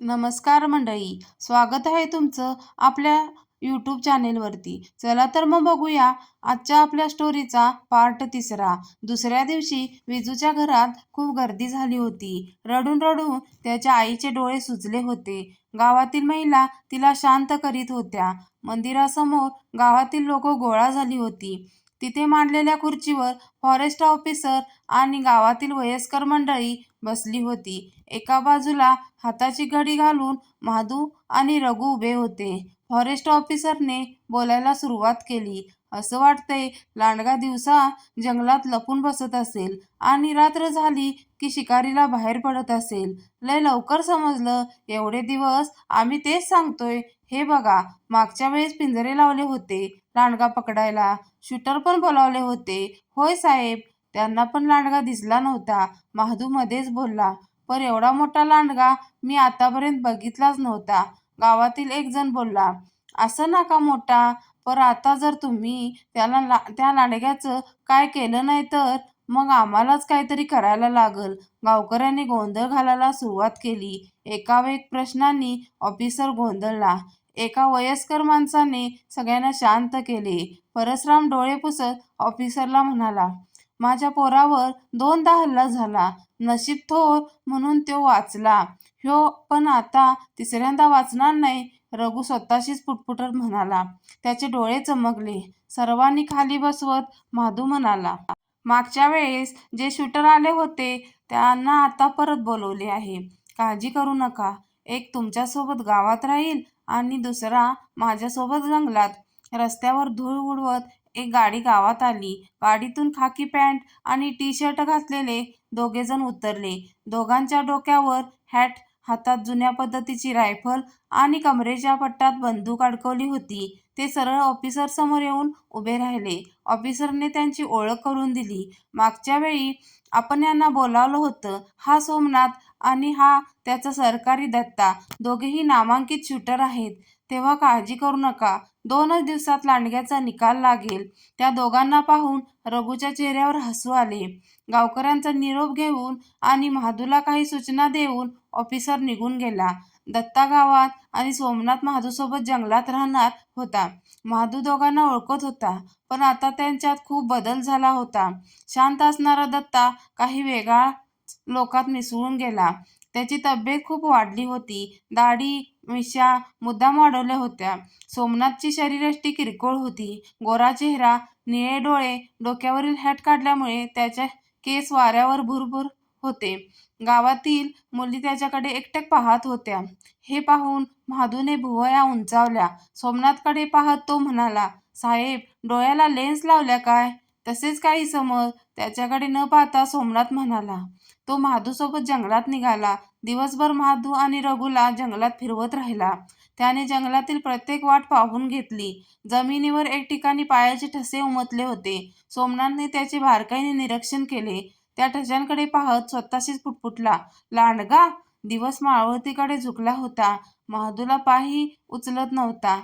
नमस्कार मंडळी, स्वागत आहे तुमचं आपल्या यूट्यूब चॅनेलवरती. चला तर मग बघूया आजच्या आपल्या स्टोरीचा पार्ट तिसरा. दुसऱ्या दिवशी विजूच्या घरात खूप गर्दी झाली होती. रडून रडून त्याच्या आईचे डोळे सुजले होते. गावातील महिला तिला शांत करीत होत्या. मंदिरासमोर गावातील लोक गोळा झाली होती. तिथे मांडलेल्या खुर्चीवर फॉरेस्ट ऑफिसर आणि गावातील वयस्कर मंडळी बसली होती. एका बाजूला हाताची घडी घालून महादू आणि रघु उभे होते. फॉरेस्ट ऑफिसरने बोलायला सुरुवात केली. असं वाटतंय लांडगा दिवसा जंगलात लपून बसत असेल आणि रात्र झाली की शिकारीला बाहेर पडत असेल. लय लवकर समजलं. एवढे दिवस आम्ही तेच सांगतोय. हे बघा, मागच्या वेळेस पिंजरे लावले होते लांडगा पकडायला. शूटर पण बोलावले होते. होय साहेब, त्यांना पण लांडगा दिसला नव्हता. महादू मध्येच बोलला. पण एवढा मोठा लांडगा मी आतापर्यंत बघितलाच नव्हता. गावातील एक जण बोलला. असं नका मोठा, पर आता जर तुम्ही त्या लांडग्याचं काय केलं नाही तर मग आम्हालाच काहीतरी करायला लागल. गावकऱ्यांनी गोंधळ घालायला सुरुवात केली. एकावेळी प्रश्नांनी ऑफिसर गोंधळला. एका वयस्कर माणसाने सगळ्यांना शांत केले. परसराम डोळे पुसत ऑफिसरला म्हणाला, माझ्या पोरावर 2दा हल्ला झाला. नशीब थोर म्हणून तो वाचला. ह्यो पण आता तिसऱ्यांदा वाचणार नाही. रघु स्वतःशीच पुटपुटत म्हणाला. त्याचे डोळे चमकले. सर्वांनी खाली बसवत महादू म्हणाला, मागच्या वेळेस जे शूटर आले होते त्यांना आता परत बोलवले आहे. काळजी करू नका. एक तुमच्यासोबत गावात राहील आणि दुसरा माझ्यासोबत जंगलात. रस्त्यावर धूळ उडवत एक गाडी गावात आली. गाडीतून खाकी पॅन्ट आणि टी-शर्ट घातलेले दोघेजण उतरले. दोघांच्या डोक्यावर हॅट, हातात जुन्या पद्धतीची रायफल आणि कमरेच्या पट्ट्यात बंदूक अडकवली होती. ते सरळ ऑफिसर समोर येऊन उभे राहिले. ऑफिसरने त्यांची ओळख करून दिली. मागच्या वेळी आपण यांना बोलावलं होतं. हा सोमनाथ आणि हा त्याचा सरकारी दत्ता. दोघेही नामांकित शूटर आहेत. तेव्हा काळजी करू नका. 2च दिवसात लांडग्याचा निकाल लागेल. त्या दोघांना पाहून रघुच्या चेहऱ्यावर हसू आले. गावकऱ्यांचा निरोप घेऊन आणि महादूला काही सूचना देऊन ऑफिसर निघून गेला. दत्ता गावात आणि सोमनाथ महादूसोबत जंगलात राहणार होता. महादू दोघांना ओळखत होता, पण आता त्यांच्यात खूप बदल झाला होता. शांत असणारा दत्ता काही वेगळाच लोकात मिसळून गेला. त्याची तब्येत खूप वाढली होती. दाढी मिशा मुद्दाम वाढवल्या होत्या. सोमनाथची शरीरयष्टी किरकोळ होती. गोरा चेहरा, निळे डोळे, डोक्यावरील हॅट काढल्यामुळे त्याचे केस वाऱ्यावर भुरभुर होते. गावातील मुली त्याच्याकडे एकटक पाहत होत्या. हे पाहून महादूने भुवया उंचावल्या. सोमनाथकडे पाहत तो म्हणाला, साहेब, डोळ्याला लेन्स लावल्या काय? तसेच काही समज. त्याच्याकडे न पाहता सोमनाथ म्हणाला. तो महादूसोबत जंगलात निघाला. दिवसभर महादू आणि रघुला जंगलात फिरवत राहिला. त्याने जंगलातील प्रत्येक वाट पाहून घेतली. जमिनीवर एक ठिकाणी पायाचे ठसे उमटले होते. सोमनाथने त्याचे बारकाईने निरीक्षण केले. त्या ठशांकडे पाहत स्वतःशीच पुटपुटला, लांडगा. दिवस मावळतीकडे झुकला होता. महादूला पायही उचलत नव्हता.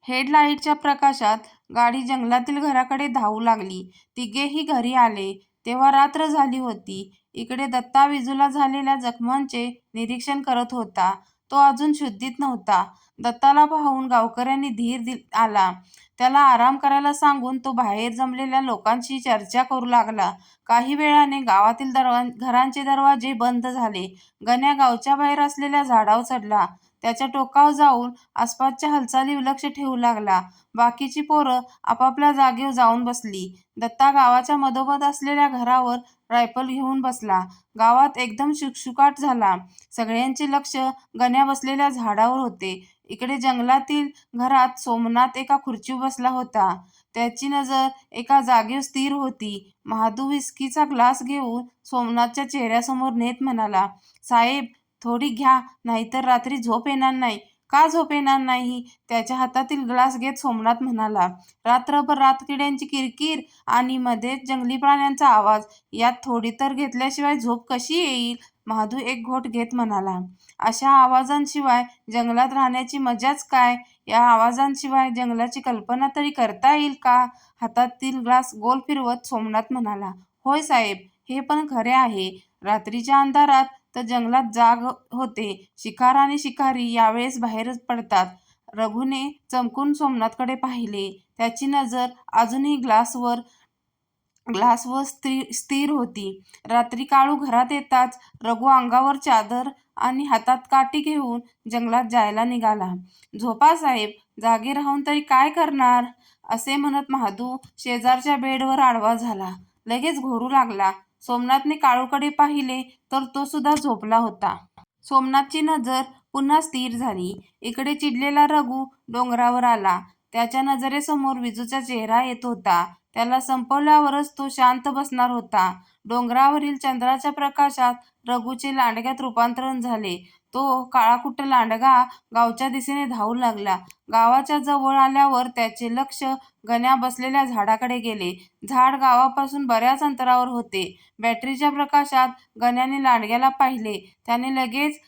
हेडलाईटच्या प्रकाशात गाडी जंगलातील घराकडे धावू लागली. तिघेही घरी आले तेव्हा रात्र झाली होती. इकडे दत्ता विजूला झालेल्या जखमांचे निरीक्षण करत होता. तो अजून शुद्धीत नव्हता. दत्ताला पाहून गावकऱ्यांनी धीर आला. त्याला आराम करायला सांगून तो बाहेर जमलेल्या लोकांशी चर्चा करू लागला. काही वेळाने गावातील घरांचे दरवाजे बंद झाले. गण्या गावच्या बाहेर असलेल्या झाडावर चढला. त्याच्या टोकावर जाऊन आसपासच्या हालचाली लक्ष ठेवू लागला. बाकीची पोरं आपापल्या जागेवर जाऊन बसली. दत्ता गावाच्या मधोमध असलेल्या घरावर रायफल घेऊन बसला. गावात एकदम शुकशुकाट झाला. सगळ्यांचे लक्ष गण्या बसलेल्या झाडावर होते. इकडे जंगलातील घरात सोमनाथ एका खुर्चीवर बसला होता. त्याची नजर एका जागेवर स्थिर होती. महादू विस्कीचा ग्लास घेऊन सोमनाथच्या चेहऱ्यासमोर नेत म्हणाला, साहेब, थोडी घ्या, नाहीतर रात्री झोप येणार नाही. का झोप येणार नाही? त्याच्या हातातील ग्लास घेत सोमनाथ म्हणाला, रात्रभर रातकिड्यांची किरकिर आणि मध्येच जंगली प्राण्यांचा आवाज, यात थोडी तर घेतल्याशिवाय झोप कशी येईल? महादू एक घोट घेत म्हणाला, अशा आवाजांशिवाय जंगलात राहण्याची मजाच काय? या आवाजांशिवाय जंगलाची कल्पना तरी करता येईल का? हातातील ग्लास गोल फिरवत सोमनाथ म्हणाला, होय साहेब, हे पण खरे आहे. रात्रीच्या अंधारात तर जंगलात जाग होते. शिकार आणि शिकारी यावेळेस बाहेरच पडतात. रघुने चमकून सोमनाथकडे पाहिले. त्याची नजर अजूनही ग्लासवर स्थिर होती. रात्री काळू घरात येताच रघु अंगावर चादर आणि हातात काठी घेऊन जंगलात जायला निघाला. झोपा साहेब, जागे राहून तरी काय करणार, असे म्हणत महादू शेजारच्या बेडवर आडवा झाला. लगेच घोरू लागला. सोमनाथने काळूकडे पाहिले तर तो सुद्धा झोपला होता. सोमनाथची नजर पुन्हा स्थिर झाली. इकडे चिडलेला रघु डोंगरावर आला. त्याच्या नजरेसमोर विजूचा चेहरा येत होता. त्याला संपवल्यावरच तो शांत बसणार होता. डोंगरावरील चंद्राच्या प्रकाशात रघुचे लांडग्यात रूपांतरण झाले. तो काळाकुट्ट लांडगा गावच्या दिशेने धावू लागला. गावाच्या जवळ आल्यावर त्याचे लक्ष गण्या बसलेल्या झाडाकडे गेले. झाड गावापासून बऱ्याच अंतरावर होते. बॅटरीच्या प्रकाशात गण्याने लांडग्याला पाहिले. त्याने लगेच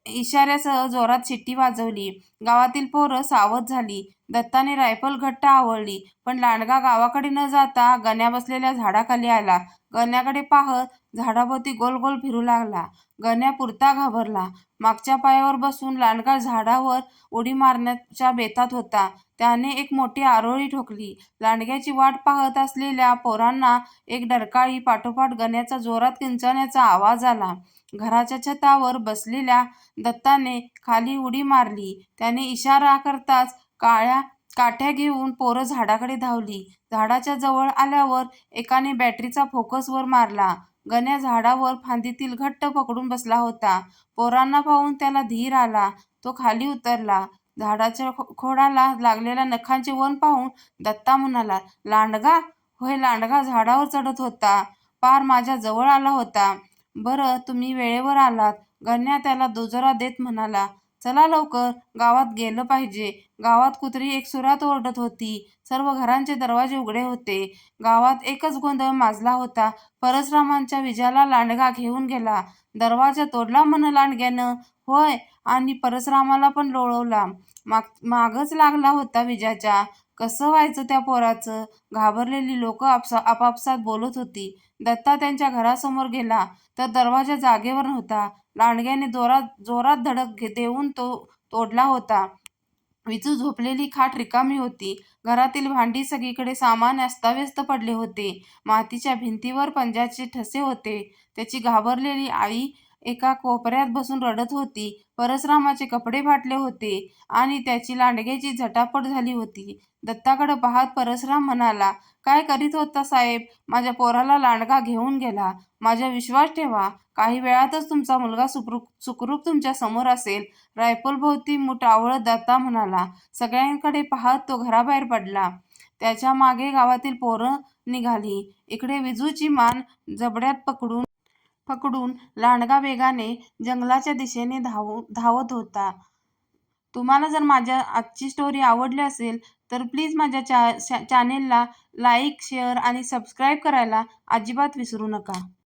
इशाऱ्यासह जोरात शिट्टी वाजवली. गावातील पोरं सावध झाली. दत्ताने रायफल घट्ट आवळली. पण लांडगा गावाकडे न जाता गण्या बसलेल्या झाडाखाली आला. गण्याकडे पाहत झाडाभोवती गोल गोल फिरू लागला. गण्या पुरता घाबरला. मागच्या पायावर बसून लांडगा झाडावर उडी मारण्याच्या बेतात होता. त्याने एक मोठी आरोळी ठोकली. लांडग्याची वाट पाहत असलेल्या पोरांना एक डरकाळी पाठोपाठ गण्याचा जोरात किंचाळण्याचा आवाज आला. घराच्या छतावर बसलेल्या दत्ताने खाली उडी मारली. त्याने इशारा करताच काठ्या घेऊन पोरं झाडाकडे धावली. झाडाच्या जवळ आल्यावर एकाने बॅटरीचा फोकस वर मारला. गण्या झाडावर फांदीतील घट्ट पकडून बसला होता. पोरांना पाहून त्याला धीर आला. तो खाली उतरला. झाडाच्या खोडाला लागलेल्या नखांचे वन पाहून दत्ता म्हणाला, लांडगा? होय, लांडगा झाडावर चढत होता. पार माझ्या जवळ आला होता. बरं, तुम्ही वेळेवर आलात. गण्या त्याला दुजोरा देत म्हणाला, चला लवकर, गावात गेलं पाहिजे. गावात कुत्री एकसुरात ओरडत होती. सर्व घरांचे दरवाजे उघडे होते. गावात एकच गोंधळ माजला होता. परशुरामांच्या विजाला लांडगा घेऊन गेला. दरवाजा तोडला म्हण लांडग्यानं. होय, आणि परशुरामाला पण लोळवला. मागच लागला होता विजाच्या. कसं व्हायचं त्या पोराचं? घाबरलेली लोक आपापसात बोलत होती. दत्ता त्यांच्या घरासमोर गेला तर दरवाजा जागेवर नव्हता. लांडग्याने जोरात धडक देऊन तो तोडला होता. विजू झोपलेली खाट रिकामी होती. घरातील भांडी, सगळीकडे सामान अस्ताव्यस्त पडले होते. मातीच्या भिंतीवर पंजाचे ठसे होते. त्याची घाबरलेली आई एका कोपऱ्यात बसून रडत होती. परशुरामाचे कपडे फाटले होते आणि त्याची लांडग्याची झटापट झाली होती. दत्ताकडे पाहत परशुराम म्हणाला, काय करीत होता साहेब? माझ्या पोराला लांडगा घेऊन गेला. माझा विश्वास ठेवा, काही वेळातच तुमचा मुलगा सुखरूप तुमच्या समोर असेल. रायफलभोवती मूठ आवळत दत्ता म्हणाला. सगळ्यांकडे पाहत तो घराबाहेर पडला. त्याच्या मागे गावातील पोरं निघाली. इकडे विजूची मान जबड्यात पकडून लांडगा वेगाने जंगलाच्या दिशेने धावत होता. तुम्हाला जर माझ्या आजची स्टोरी आवडली असेल तर प्लीज माझ्या चॅनेलला लाईक, शेअर आणि सबस्क्राईब करायला अजिबात विसरू नका.